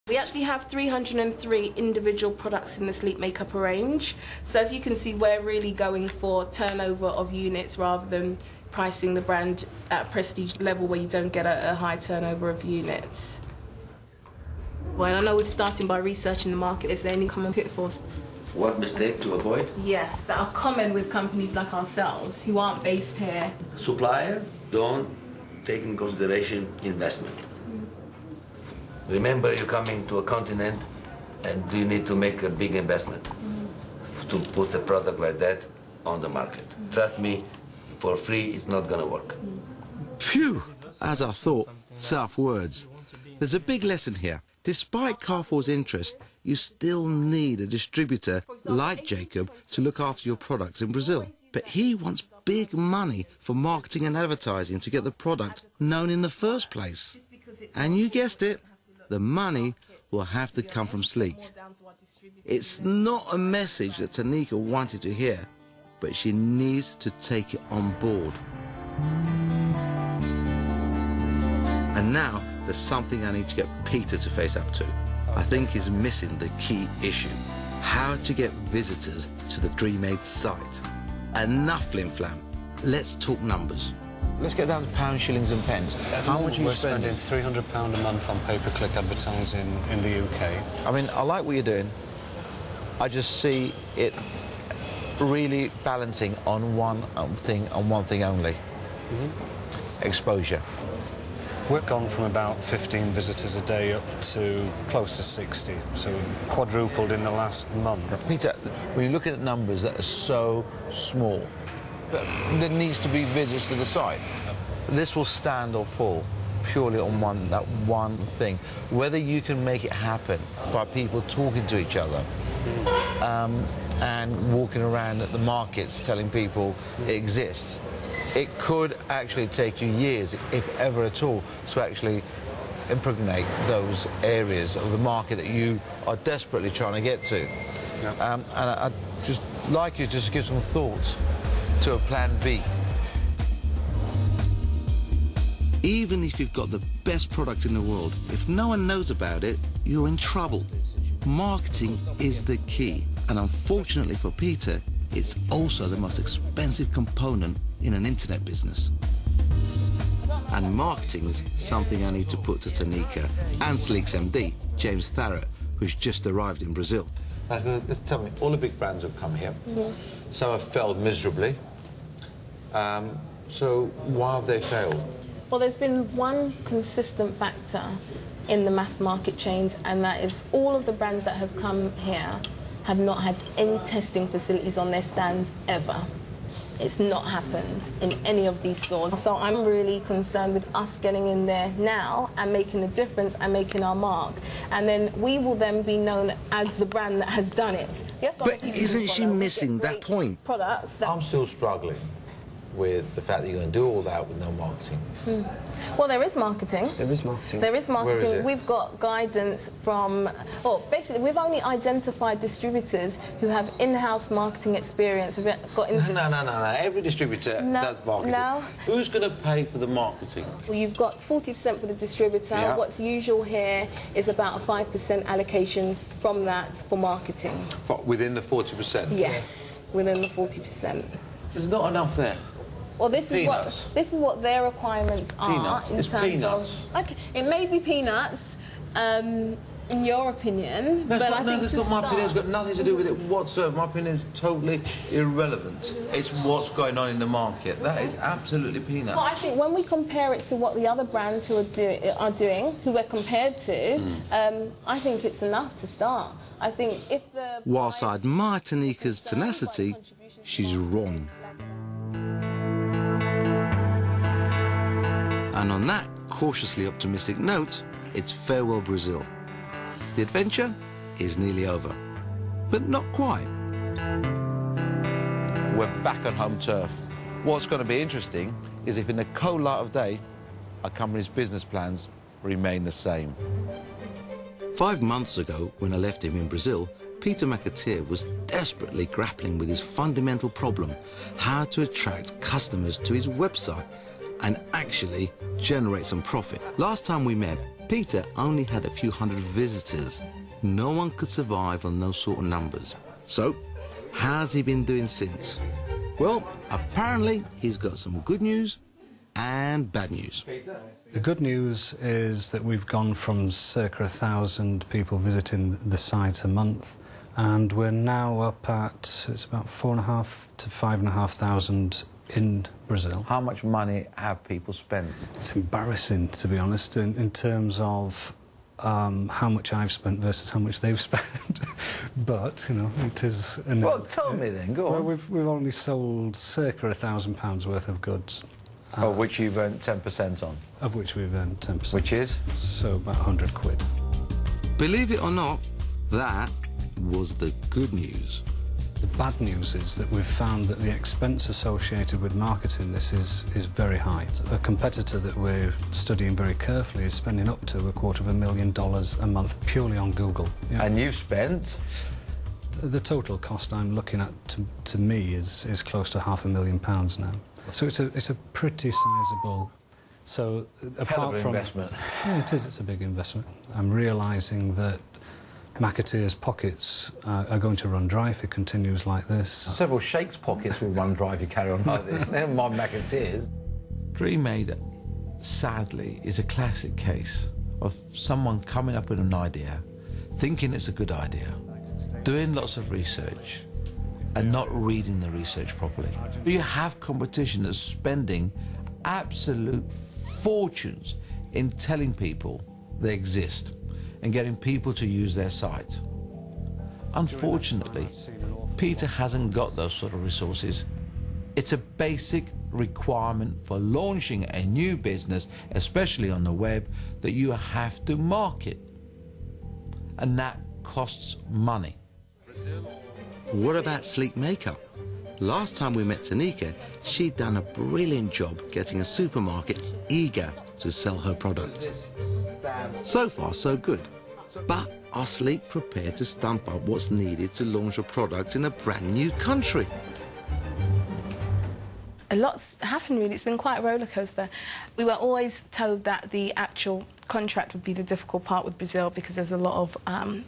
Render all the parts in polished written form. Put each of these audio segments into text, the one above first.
We actually have 303 individual products in the sleep makeup range. So as you can see, we're really going for turnover of units rather than pricing the brand at a prestige level where you don't get a high turnover of units. Well, I know we're starting by researching the market. Is there any common pitfalls? What mistake to avoid? Yes, that are common with companies like ourselves who aren't based here. Supplier, don't take in consideration investment. Remember, you're coming to a continent and you need to make a big investment to put a product like that on the market. Trust me, for free it's not gonna work. Phew, as I thought, tough words. There's a big lesson here. Despite Carrefour's interest, you still need a distributor like Jacob to look after your products in Brazil. But he wants big money for marketing and advertising to get the product known in the first place. And you guessed it, the money will have to come from Sleek. It's not a message that Tanika wanted to hear, but she needs to take it on board. And now there's something I need to get Peter to face up to. I think he's missing the key issue: how to get visitors to the Dreamaid site. Enough flim-flam. Let's talk numbers. Let's get down to pounds, shillings and pence. How much are you spending? We're spending £300 a month on pay-per-click advertising in the UK. I mean, I like what you're doing. I just see it really balancing on one thing and one thing only. Exposure. We've gone from about 15 visitors a day up to close to 60, so quadrupled in the last month. Peter, when you're looking at numbers that are so small, there needs to be visits to the site. This will stand or fall purely on that one thing. Whether you can make it happen by people talking to each other and walking around at the markets telling people it exists. It could actually take you years, if ever at all, to actually impregnate those areas of the market that you are desperately trying to get to. Yeah. And I'd just like you just to give some thought to a plan B. Even if you've got the best product in the world, if no one knows about it, you're in trouble. Marketing is the key, and unfortunately for Peter, it's also the most expensive component in an internet business. And marketing's something I need to put to Tanika and Sleek's MD, James Tharrett, who's just arrived in Brazil. Now, tell me, all the big brands have come here. Some have failed miserably. So why have they failed? Well, there's been one consistent factor in the mass market chains, and that is all of the brands that have come here have not had any testing facilities on their stands ever. It's not happened in any of these stores. So I'm really concerned with us getting in there now and making a difference and making our mark. And then we will then be known as the brand that has done it. Yes, but isn't she missing that point? Products that I'm still struggling with the fact that you're going to do all that with no marketing. Well, there is marketing. There is marketing. There is marketing. Where is it? We've got guidance from... Well, basically, we've only identified distributors who have in-house marketing experience. Have got No. Every distributor does marketing. No. Who's going to pay for the marketing? Well, you've got 40% for the distributor. Yeah. What's usual here is about a 5% allocation from that for marketing. Within the 40%? Yes, within the 40%. There's not enough there. Well, this Peanuts. is what their requirements are Peanuts. in It's terms peanuts. of. Okay, it may be peanuts, in your opinion, but I think that's to not my start, opinion. It's got nothing to do with it whatsoever. My opinion is totally irrelevant. It's what's going on in the market. That is absolutely peanuts. Well, I think when we compare it to what the other brands who are doing, who we're compared to, I think it's enough to start. I think if the Whilst I admire Tanika's tenacity, she's wrong. And on that cautiously optimistic note, it's farewell Brazil. The adventure is nearly over, but not quite. We're back on home turf. What's going to be interesting is if in the cold light of day, our company's business plans remain the same. 5 months ago, when I left him in Brazil, Peter McAteer was desperately grappling with his fundamental problem, how to attract customers to his website and actually generate some profit. Last time we met, Peter only had a few hundred visitors. No one could survive on those sort of numbers. So, how's he been doing since? Well, apparently he's got some good news and bad news. The good news is that we've gone from circa 1,000 people visiting the site a month, and we're now up at, it's about 4,500 to 5,500 in Brazil. How much money have people spent? It's embarrassing, to be honest, in terms of how much I've spent versus how much they've spent. But, you know, it is... Well, tell me then, go on. Well, we've only sold circa £1,000 worth of goods. Of which you've earned 10% on? Of which we've earned 10%. Which is? So about 100 quid. Believe it or not, that was the good news. The bad news is that we've found that the expense associated with marketing this is very high. A competitor that we're studying very carefully is spending up to $250,000 a month purely on Google. Yeah. And you've spent? The total cost I'm looking at to me is close to £500,000 now. So it's a pretty sizable. So apart from investment. Yeah, it is. It's a big investment. I'm realising that McAteer's pockets are going to run dry if it continues like this. Several Shakes pockets will run dry if you carry on like this. Never mind McAteer's. Dreamaid, sadly, is a classic case of someone coming up with an idea, thinking it's a good idea, doing lots of research, and not reading the research properly. You have competition that's spending absolute fortunes in telling people they exist and getting people to use their site. Unfortunately, Peter hasn't got those sort of resources. It's a basic requirement for launching a new business, especially on the web, that you have to market. And that costs money. What about sleek makeup? Last time we met Tanika, she'd done a brilliant job getting a supermarket eager to sell her product. So far, so good. But are Sleek prepared to stump up what's needed to launch a product in a brand new country? A lot's happened, really. It's been quite a roller coaster. We were always told that the actual contract would be the difficult part with Brazil because there's a lot of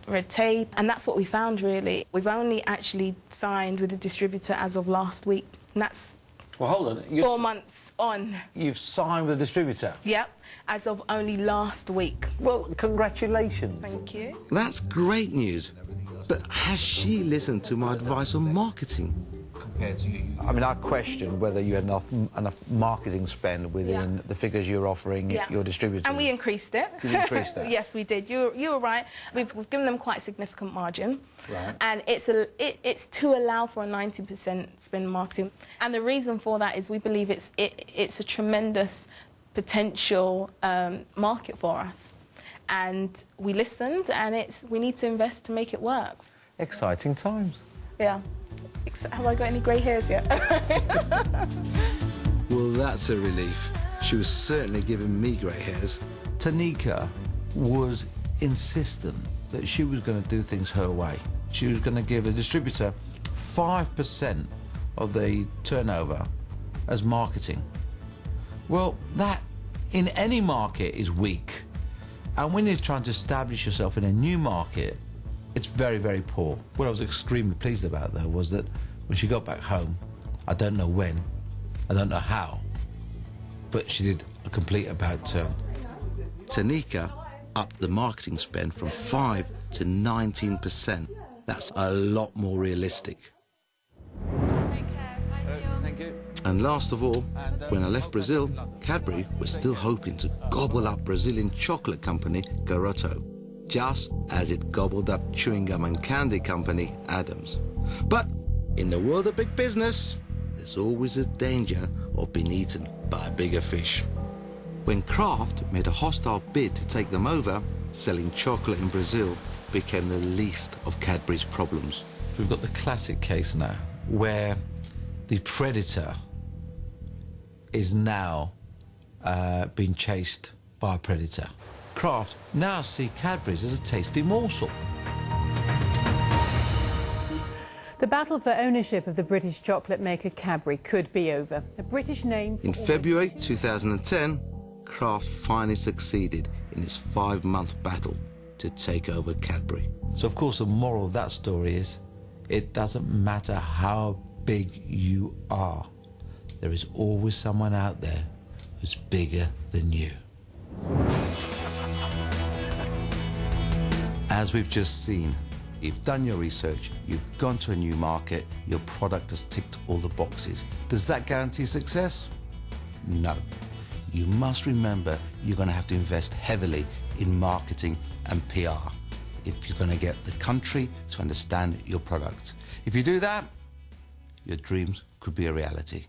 red tape, and that's what we found, really. We've only actually signed with a distributor as of last week, and that's Well, hold on. 4 months on. You've signed with a distributor? Yep, as of only last week. Well, congratulations. Thank you. That's great news. But has she listened to my advice on marketing? Compared to you. I mean, I questioned whether you had enough marketing spend within the figures you're offering your distributors. And we increased it. You increased that? Yes, we did. You were right. We've given them quite a significant margin. Right. And it's to allow for a 90% spend marketing. And the reason for that is we believe it's a tremendous potential market for us. And we listened, and we need to invest to make it work. Exciting times. Yeah. Have I got any grey hairs yet? Well, that's a relief. She was certainly giving me grey hairs. Tanika was insistent that she was going to do things her way. She was going to give a distributor 5% of the turnover as marketing. Well, that in any market is weak. And when you're trying to establish yourself in a new market, it's very, very poor. What I was extremely pleased about, though, was that when she got back home, I don't know when, I don't know how, but she did a complete about turn. Tanika upped the marketing spend from 5 to 19%. That's a lot more realistic. Take care. Thank you. And last of all, when I left Brazil, Cadbury was still hoping to gobble up Brazilian chocolate company Garoto, just as it gobbled up chewing gum and candy company Adams. But in the world of big business, there's always a danger of being eaten by a bigger fish. When Kraft made a hostile bid to take them over, selling chocolate in Brazil became the least of Cadbury's problems. We've got the classic case now where the predator is now being chased by a predator. Kraft now see Cadbury's as a tasty morsel. The battle for ownership of the British chocolate maker Cadbury could be over. A British name for In February 2010, Kraft finally succeeded in its 5-month battle to take over Cadbury. So of course the moral of that story is, it doesn't matter how big you are, there is always someone out there who's bigger than you. As we've just seen, you've done your research, you've gone to a new market, your product has ticked all the boxes. Does that guarantee success? No. You must remember you're going to have to invest heavily in marketing and PR if you're going to get the country to understand your product. If you do that, your dreams could be a reality.